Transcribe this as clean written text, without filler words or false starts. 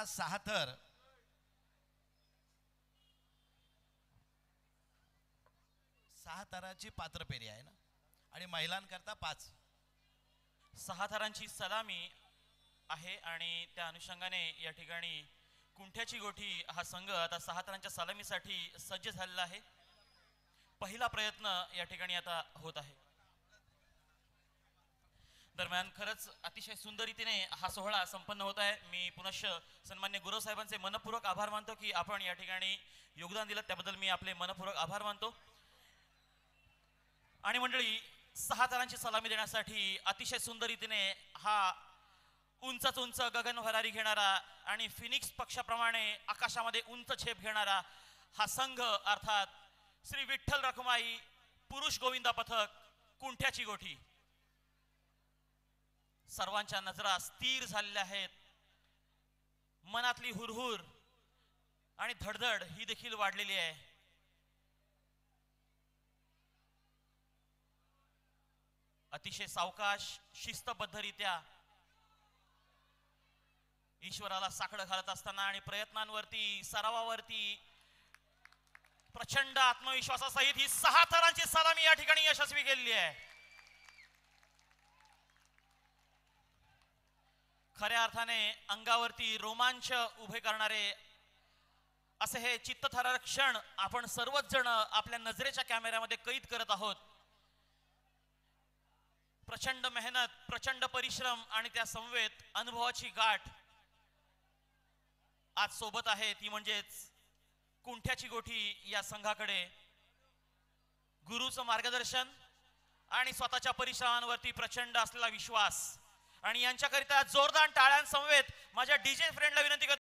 6 थर, 6 थराची पात्र फेरी आहे ना, आणि महिलांकरता 5. 6 थरांची सलामी आहे आणि त्या अनुषंगाने या ठिकाणी कुंठ्याची गोठी हा संघ आता 6 थरांच्या सलामीसाठी सज्ज झालेला आहे. पहिला प्रयत्न या ठिकाणी आता होत आहे. दरम्यान खरंच अतिशय सुंदर रीतीने हा सोहळा संपन्न होत आहे. मी पुनश्च सन्मान्य गुरव साहेबांचे मनपूर्वक आभार मानतो की आपण या ठिकाणी योगदान दिलं, त्याबद्दल मी आपले मनपूर्वक आभार मानतो. आणि मंडळी, 6 थरांची सलामी देण्यासाठी अतिशय सुंदर रीतीने हा उंचच उंच गगन भरारी घेणारा आणि फिनिक्स पक्षाप्रमाणे आकाशामध्ये उंच झेप घेणारा हा संघ अर्थात श्री विठ्ठल रखुमाई पुरुष गोविंदा पथक कुंठ्याची गोठी, सर्वांच्या नजरा स्थिर झालेल्या आहेत. मनातली हुरहुर आणि धडधड ही देखील वाढलेली आहे. अतिशय सावकाश शिस्तबद्धरित्या ईश्वराला साकडं घालत असताना आणि प्रयत्नांवरती सरावावरती प्रचंड आत्मविश्वासासहित ही 6 थरांची सलामी या ठिकाणी यशस्वी केलेली आहे. खऱ्या अर्थाने अंगावरती रोमांच उभे करणारे असे हे चित्तथरारक क्षण आपण सर्वच जण आपल्या नजरेच्या कॅमेऱ्यामध्ये कैद करत आहोत. प्रचंड मेहनत, प्रचंड परिश्रम आणि त्या समवेत अनुभवाची गाठ आज सोबत आहे. ती म्हणजेच कुंठ्याची गोठी या संघाकडे गुरुचं मार्गदर्शन आणि स्वतःच्या परिश्रमांवरती प्रचंड असलेला विश्वास. आणि यांच्याकरिता जोरदार टाळ्यांसमवेत माझ्या डीजे फ्रेंडला विनंती करतो